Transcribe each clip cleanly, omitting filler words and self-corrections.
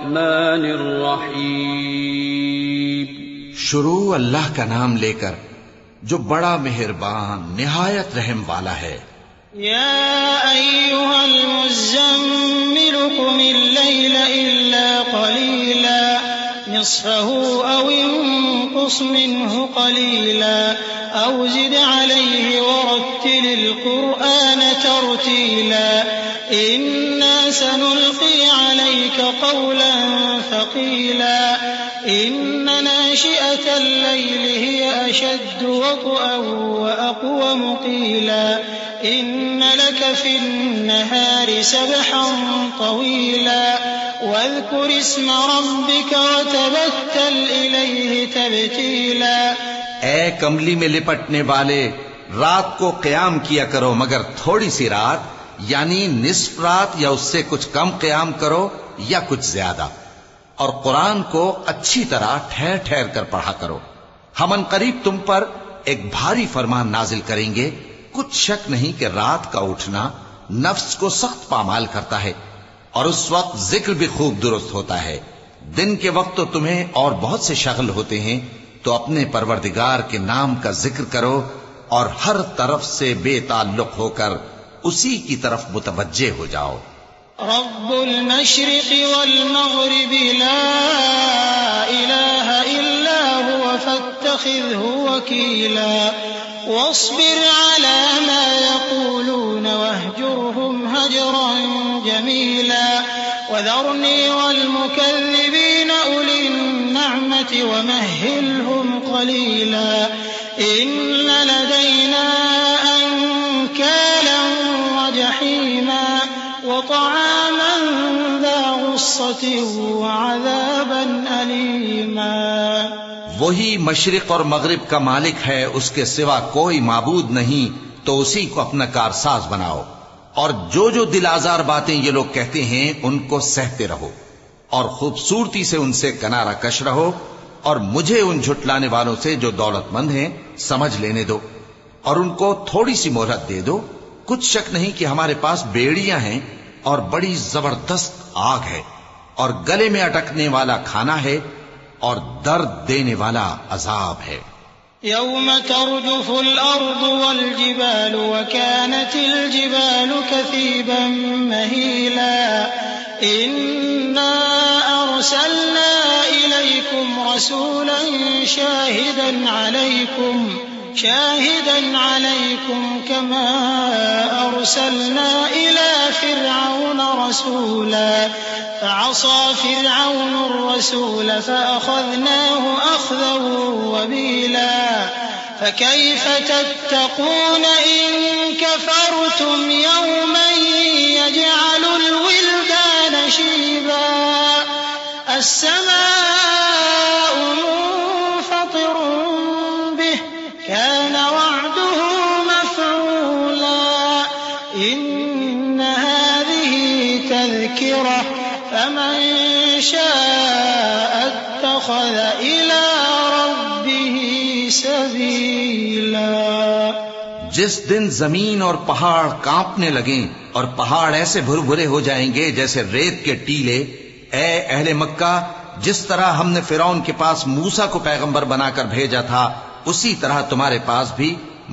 الرحمن الرحیم. شروع اللہ کا نام لے کر جو بڑا مہربان نہایت رحم والا ہے. يا أيها المزمل قم الليل إلا قليلا نصفه أو انقص منه قليلا أو زد عليه ورتل القرآن ترتيلا إنا سنلقي عليك قولا ثقيلا إن ناشئة الليل هي أشد وطئا وأقوم قيلا إن لك في النهار سبحا طويلا واذكر اسم ربك وتبتل إليه تبتيلا. اے کملی میں لپٹنے والے، رات کو قیام کیا کرو مگر تھوڑی سی رات، یعنی نصف رات یا اس سے کچھ کم قیام کرو یا کچھ زیادہ، اور قرآن کو اچھی طرح ٹھہر ٹھہر کر پڑھا کرو. ہم عنقریب تم پر ایک بھاری فرمان نازل کریں گے. کچھ شک نہیں کہ رات کا اٹھنا نفس کو سخت پامال کرتا ہے، اور اس وقت ذکر بھی خوب درست ہوتا ہے. دن کے وقت تو تمہیں اور بہت سے شغل ہوتے ہیں، تو اپنے پروردگار کے نام کا ذکر کرو اور ہر طرف سے بے تعلق ہو کر اسی کی طرف متوجہ ہو جاؤ. رب المشرق والمغرب لا إله إلا هو فاتخذه وكيلا واصبر على ما يقولون واهجرهم هجرا جميلا وذرني والمكذبين أولي النعمة ومهلهم قليلا إن لدينا أنكالا وجحيما وطعاما ذا غصة وعذابا أليما. وہی مشرق اور مغرب کا مالک ہے، اس کے سوا کوئی معبود نہیں، تو اسی کو اپنا کارساز بناؤ. اور جو دل آزار باتیں یہ لوگ کہتے ہیں ان کو سہتے رہو، اور خوبصورتی سے ان سے کنارہ کش رہو، اور مجھے ان جھٹلانے والوں سے جو دولت مند ہیں سمجھ لینے دو، اور ان کو تھوڑی سی مہلت دے دو. کچھ شک نہیں کہ ہمارے پاس بیڑیاں ہیں اور بڑی زبردست آگ ہے، اور گلے میں اٹکنے والا کھانا ہے، اور درد دینے والا عذاب ہے. يوم ترجف الأرض والجبال وكانت الجبال كثيبا مهيلا إنا أرسلنا إليكم رسولا شاهدا عليكم كما أرسلنا إلى فرعون رسولا فعصى فرعون الرسول فأخذناه أخذا وبيلا فكيف تتقون إن كفرتم يوما يجعل الولدان شيبا السماء منفطر به كان وعده مفعولا إن هذه تذكرة فمن شاء اتخذ إلى ربه سبيلا. جس دن زمین اور پہاڑ کانپنے لگیں اور پہاڑ ایسے بھر بھرے ہو جائیں گے جیسے ریت کے ٹیلے، اے اہل مکہ، جس طرح ہم نے فرعون کے پاس موسیٰ کو پیغمبر بنا کر بھیجا تھا، اسی طرح تمہارے پاس بھی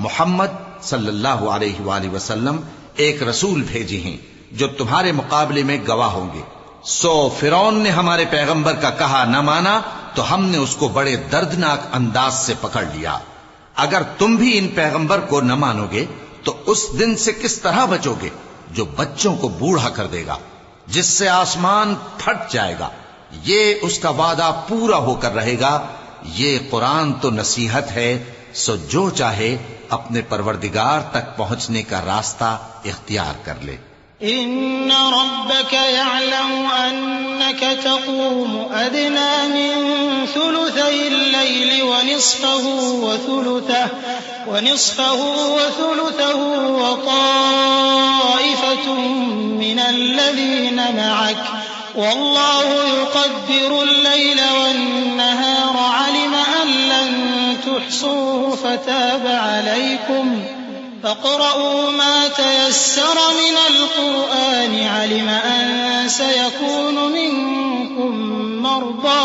محمد صلی اللہ علیہ وآلہ وسلم ایک رسول بھیجے ہیں جو تمہارے مقابلے میں گواہ ہوں گے. سو فرعون نے ہمارے پیغمبر کا کہا نہ مانا تو ہم نے اس کو بڑے دردناک انداز سے پکڑ لیا. اگر تم بھی ان پیغمبر کو نہ مانو گے تو اس دن سے کس طرح بچو گے جو بچوں کو بوڑھا کر دے گا، جس سے آسمان پھٹ جائے گا. یہ اس کا وعدہ پورا ہو کر رہے گا. یہ قرآن تو نصیحت ہے، سو جو چاہے اپنے پروردگار تک پہنچنے کا راستہ اختیار کر لے. إن ربك يعلم أنك تقوم أدنى من ثلثي الليل ونصفه وثلثه وطائفة من الذين معك والله يقدر الليل والنهار علم أن لن تحصوه فتاب عليكم فاقرؤوا ما تيسر من القرآن علم أن سيكون منكم مرضى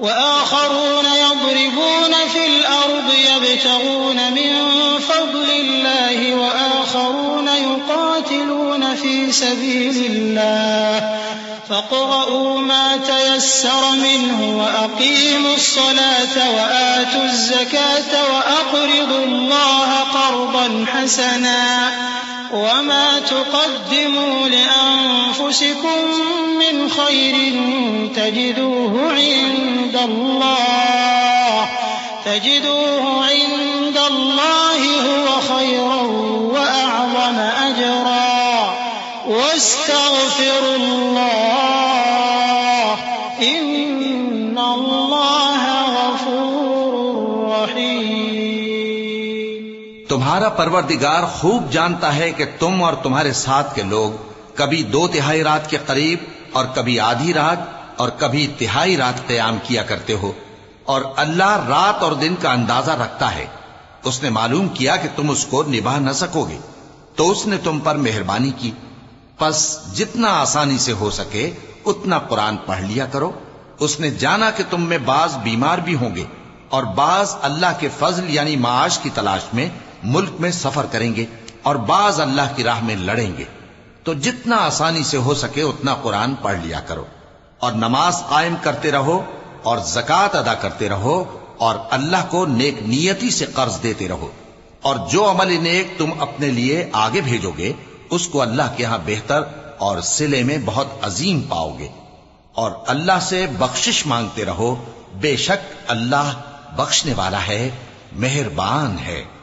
وآخرون يضربون في الأرض يبتغون من فضل الله وآخرون يقاتلون في سبيل الله فاقرؤوا ما تيسر منه وأقيموا الصلاة وآتوا الزكاة وأقرضوا الله قرضا حسنا وما تقدموا لأنفسكم من خير تجدوه عند الله هو خيرا وأعظم أجرا واستغفروا الله إن الله غفور رحيم. تمہارا پروردگار خوب جانتا ہے کہ تم اور تمہارے ساتھ کے لوگ کبھی 2/3 رات کے قریب اور کبھی آدھی رات اور کبھی تہائی رات قیام کیا کرتے ہو، اور اللہ رات اور دن کا اندازہ رکھتا ہے. اس نے معلوم کیا کہ تم اس کو نبھا نہ سکو گے تو اس نے تم پر مہربانی کی، پس جتنا آسانی سے ہو سکے اتنا قرآن پڑھ لیا کرو. اس نے جانا کہ تم میں بعض بیمار بھی ہوں گے اور بعض اللہ کے فضل یعنی معاش کی تلاش میں ملک میں سفر کریں گے اور بعض اللہ کی راہ میں لڑیں گے، تو جتنا آسانی سے ہو سکے اتنا قرآن پڑھ لیا کرو، اور نماز قائم کرتے رہو اور زکوٰۃ ادا کرتے رہو اور اللہ کو نیک نیتی سے قرض دیتے رہو، اور جو عمل نیک تم اپنے لیے آگے بھیجو گے اس کو اللہ کے ہاں بہتر اور صلے میں بہت عظیم پاؤ گے. اور اللہ سے بخشش مانگتے رہو، بے شک اللہ بخشنے والا ہے، مہربان ہے.